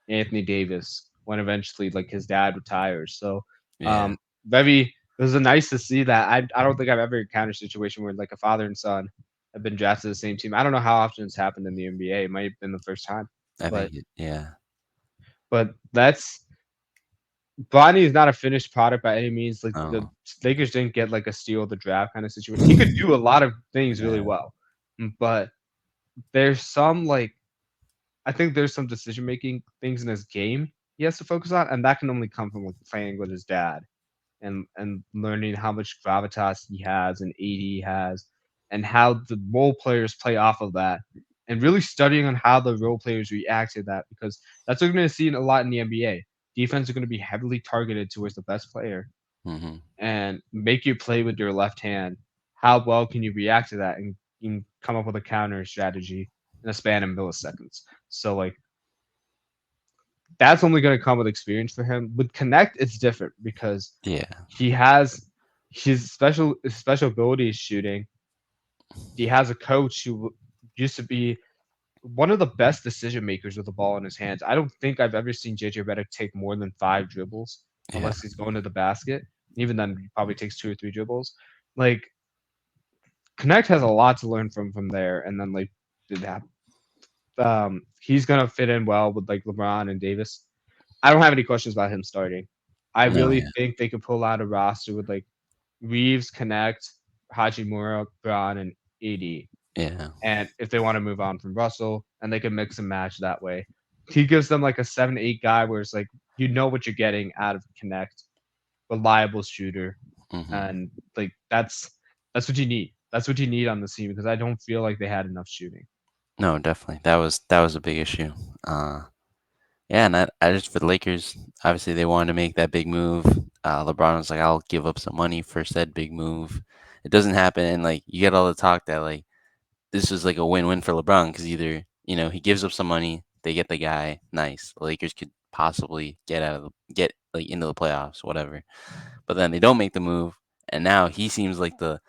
Anthony Davis when eventually like his dad retires? So, Yeah. very it was nice to see that. I don't think I've ever encountered a situation where like a father and son have been drafted to the same team. I don't know how often it's happened in the NBA. It might have been the first time, I but think yeah. that's Bronny is not a finished product by any means. Like the Oh. Lakers didn't get like a steal of the draft kind of situation. He could do a lot of things really Yeah. well, but there's some like I think there's some decision making things in his game he has to focus on, and that can only come from like playing with his dad and learning how much gravitas he has and AD he has, and how the role players play off of that, and really studying on how the role players react to that because that's what we're going to see a lot in the NBA. Defense are going to be heavily targeted towards the best player Mhm. and make you play with your left hand. How well can you react to that and come up with a counter strategy in a span of milliseconds? So like that's only going to come with experience for him. With Connect, it's different because Yeah. he has his special ability is shooting. He has a coach who used to be one of the best decision makers with the ball in his hands. I don't think I've ever seen JJ Redick take more than 5 dribbles Yeah. unless he's going to the basket. Even then, he probably takes 2 or 3 dribbles. Like Connect has a lot to learn from there, and then like that, he's gonna fit in well with like LeBron and Davis. I don't have any questions about him starting. I No, really yeah. think they could pull out a roster with like Reeves, Connect, Hachimura, Braun, and AD. Yeah. And if they want to move on from Russell, and they can mix and match that way. He gives them like a 7-8 guy where it's like you know what you're getting out of Connect, reliable shooter, Mhm. and like that's what you need. That's what you need on the team because I don't feel like they had enough shooting. No, definitely. That was a big issue. Yeah, and I just for the Lakers, obviously they wanted to make that big move. LeBron was like, "I'll give up some money for said big move." It doesn't happen, and like you get all the talk that like this is like a win-win for LeBron because either he gives up some money, they get the guy, nice. The Lakers could possibly get like into the playoffs, whatever. But then they don't make the move, and now he seems like the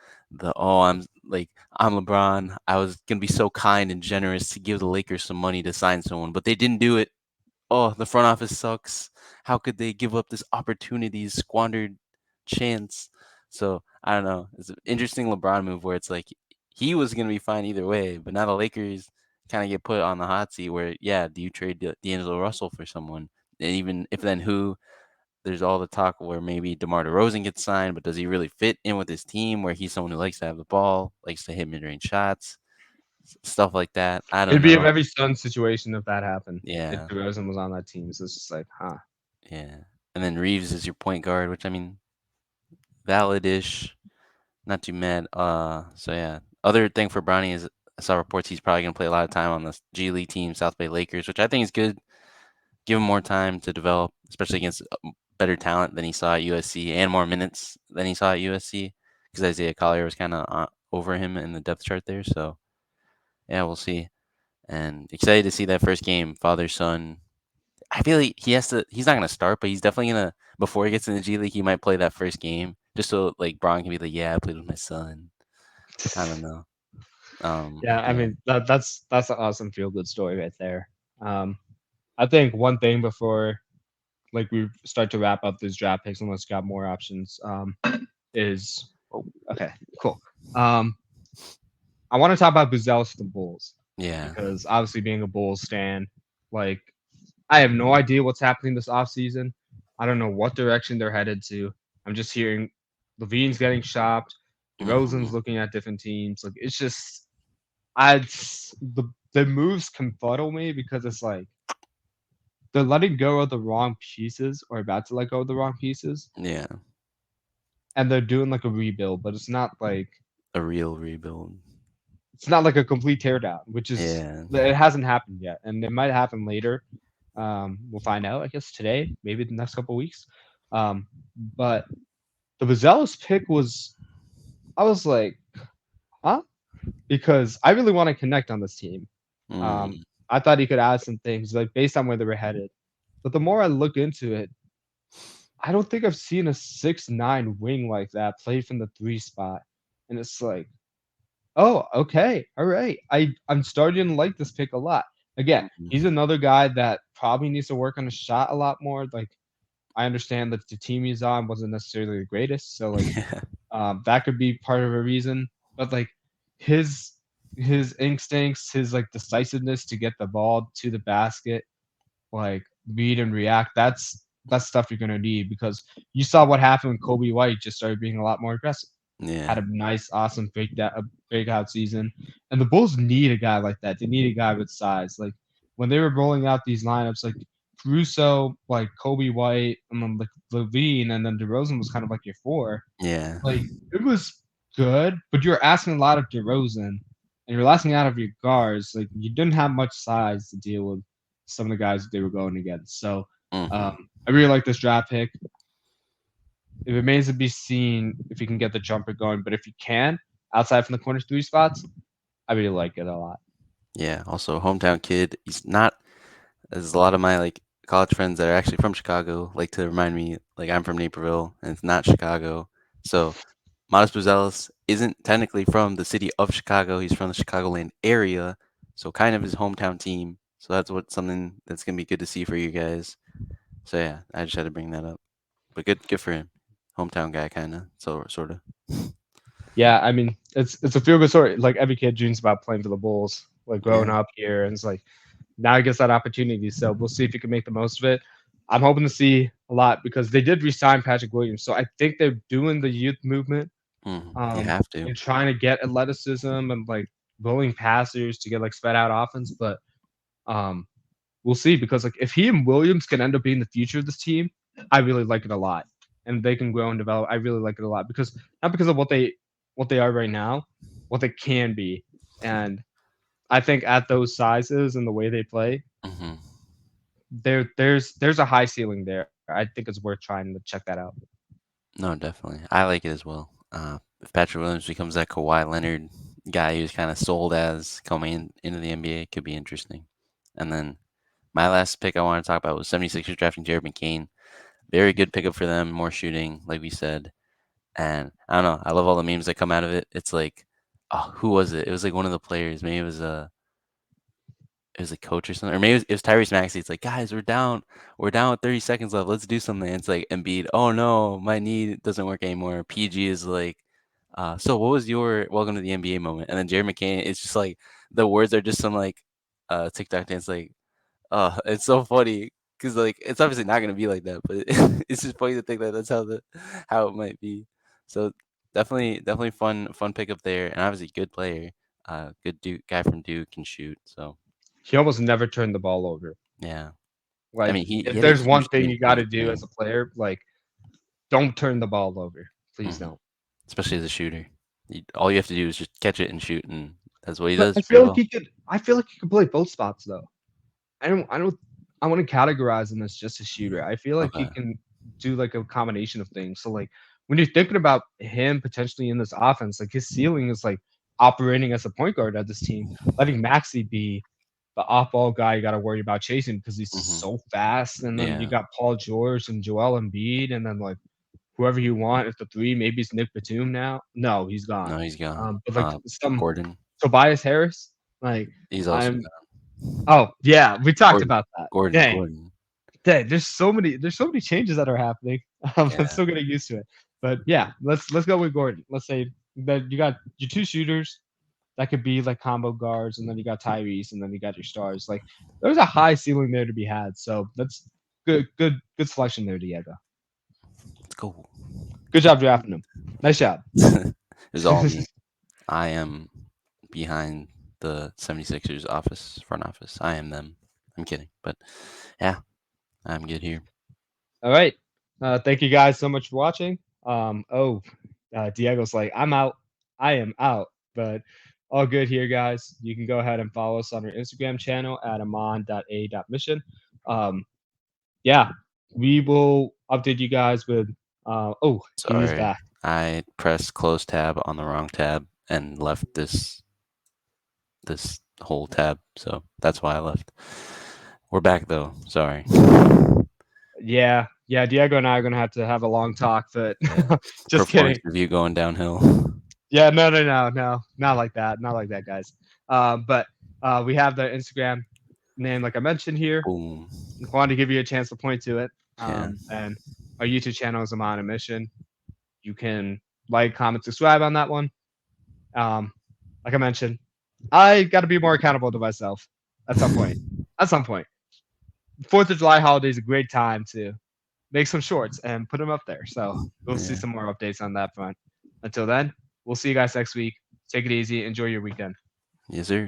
I'm LeBron. I was gonna be so kind and generous to give the Lakers some money to sign someone, but they didn't do it. Oh, the front office sucks. How could they give up this opportunity, squandered chance? So I don't know. It's an interesting LeBron move where it's like he was gonna be fine either way, but now the Lakers kind of get put on the hot seat where yeah, do you trade D'Angelo Russell for someone? And even if then who? There's all the talk where maybe DeMar DeRozan gets signed, but does he really fit in with his team where he's someone who likes to have the ball, likes to hit mid-range shots, stuff like that? I don't It'd be a know. very Sun situation if that happened. If Yeah. DeRozan was on that team, so it's just like, huh? Yeah. And then Reeves is your point guard, which I mean, valid-ish. Not too mad. So yeah. Other thing for Bronny is I saw reports he's probably gonna play a lot of time on the G League team, South Bay Lakers, which I think is good. Give him more time to develop, especially against better talent than he saw at USC and more minutes than he saw at USC because Isaiah Collier was kind of over him in the depth chart there. So yeah, we'll see. And excited to see that first game, father son. I feel like he has to. He's not gonna start, but he's definitely gonna. Before he gets in the G League, he might play that first game just so like Braun can be like, "Yeah, I played with my son." I don't know. Yeah, I Yeah. mean that's an awesome feel good story right there. Um, I think one thing before like we start to wrap up this draft picks, unless you got more options, is oh, okay, cool. Um, I want to talk about Buzelis to the Bulls Yeah. because obviously being a Bulls stan, like I have no idea what's happening this offseason. I don't know what direction they're headed to. I'm just hearing Levine's getting shopped, Hmm. DeRozan's looking at different teams. Like it's just I the moves confuddle me because it's like they're letting go of the wrong pieces or about to let go of the wrong pieces, Yeah. and they're doing like a rebuild, but A real rebuild. it's not like a complete teardown, which is Yeah. it hasn't happened yet, and it might happen later. We'll find out, I guess today, maybe the next couple weeks. But the Bazelis pick was, I was like, huh? Because I really want to connect on this team. Um, Mm. I thought he could add some things like based on where they were headed. But the more I look into it, I don't think I've seen a 6'9" wing like that play from the 3 spot, and it's like, "Oh, okay, alright." I'm starting to like this pick a lot. Again, he's Mhm. another guy that probably needs to work on his shot a lot more, like, I understand that the team he's on wasn't necessarily the greatest, so, like, Yeah. that could be part of a reason, but, like, his his instincts, his, like, decisiveness to get the ball to the basket, like, read and react, that's stuff you're gonna need because you saw what happened when Kobe White just started being a lot more aggressive. Had Yeah. a nice, awesome breakout season, and the Bulls need a guy like that. They need a guy with size. Like, when they were rolling out these lineups, like, Caruso, like, Kobe White, and then, like, Levine, and then DeRozan was kind of like your 4. Yeah. Like, it was good, but you're asking a lot of DeRozan, and you're asking out of your guards. Like, you didn't have much size to deal with some of the guys that they were going against. So, Hmm. I really like this draft pick. It remains to be seen if you can get the jumper going, but if you can, outside from the corner 3 spots, I really like it a lot. Yeah. Also, hometown kid. He's not. There's a lot of my like college friends that are actually from Chicago like to remind me like I'm from Naperville and it's not Chicago. So Modest Buzelis isn't technically from the city of Chicago. He's from the Chicagoland area, so kind of his hometown team. So that's what something that's gonna be good to see for you guys. So yeah, I just had to bring that up. But good for him. Hometown guy, kind of, so sort of. Yeah, I mean, it's a feel good story. Like, every kid dreams about playing for the Bulls, like, growing Yeah. up here, and it's like, now he gets that opportunity, so we'll see if he can make the most of it. I'm hoping to see a lot because they did resign Patrick Williams, so I think they're doing the youth movement, You have to. and trying to get athleticism and, like, willing passers to get, like, spread out offense, but, um, we'll see because, like, if he and Williams can end up being the future of this team, I really like it a lot, and they can grow and develop. I really like it a lot because not because of what they are right now, what they can be, and I think at those sizes and the way they play, Hmm. there's a high ceiling there. I think it's worth trying to check that out. No, definitely. I like it as well. If Patrick Williams becomes that Kawhi Leonard guy who's kind of sold as coming into the NBA, it could be interesting. And then my last pick I want to talk about was 76ers drafting Jared McCain. Very good pickup for them, more shooting, like we said. And I don't know, I love all the memes that come out of it. It's like, oh, who was it? It was like one of the players. Maybe it was a coach or something, or maybe it was Tyrese Maxey. It's like, guys, we're down with 30 seconds left. Let's do something. And it's like Embiid. Oh no, my knee doesn't work anymore. PG is like, so what was your welcome to the NBA moment? And then Jerry McCain, it's just like the words are just some like TikTok dance. Like, it's so funny because like it's obviously not gonna be like that, but it's just funny to think that that's how it might be. So definitely fun pick up there, and obviously good player. Good Duke guy from Duke can shoot. So He almost never turned the ball over. yeah. I Like, mean, he if had a there's one huge thing you gotta 3-point do as game, a player, like, don't turn the ball over. Please mhm, don't. especially as a shooter. All you have to do is just catch it and shoot, and that's what he But does pretty well. I feel like he could play both spots though. I don't I wanna categorize him as just a shooter. I feel like he Okay. can do, like, a combination of things. So, like, when you're thinking about him potentially in this offense, like, his ceiling is, like, operating as a point guard at this team, letting Maxey be the off-ball guy you gotta worry about chasing because he's Hmm. so fast, and then you Yeah. got Paul George and Joel Embiid, and then, like, whoever you want at the 3, maybe it's Nick Batum now. No, he's gone. No, he's gone. But, like, some Gordon, Tobias Harris, like, he's also I'm gone. oh, yeah, we talked Gordon, about that. Gordon, Dang, Gordon. dang, there's so many changes that are happening. I'm Yeah. still getting used to it. But yeah, let's go with Gordon. Let's say that you got your 2 shooters that could be like combo guards, and then you got Tyrese, and then you got your stars. Like, there's a high ceiling there to be had. So that's good selection there, Diego. Let's go. Good job drafting him. Nice job. It was all me. I am behind the 76ers front office. I am them. I'm kidding. But yeah, I'm good here. All right. Thank you guys so much for watching. Diego's like, I'm out. I am out. But all good here, guys. You can go ahead and follow us on our Instagram channel at amon.a.mission. Um, yeah, we will update you guys with. He is Sorry. back. I pressed close tab on the wrong tab and left this whole tab. So that's why I left. We're back though. Sorry. Yeah, Yeah, Diego and I are gonna have to have a long talk, but just Performance kidding. review going downhill. Yeah, no, not like that, not like that, guys. But we have the Instagram name, like I mentioned here. Boom. Wanted to give you a chance to point to it. Yeah. And our YouTube channel is Amon and Mission. You can like, comment, subscribe on that one. Like I mentioned, I got to be more accountable to myself at some point. At some point, 4th of July holiday is a great time to make some shorts and put them up there. So we'll see Yeah. some more updates on that front. Until then, we'll see you guys next week. Take it easy. Enjoy your weekend. Yes, sir.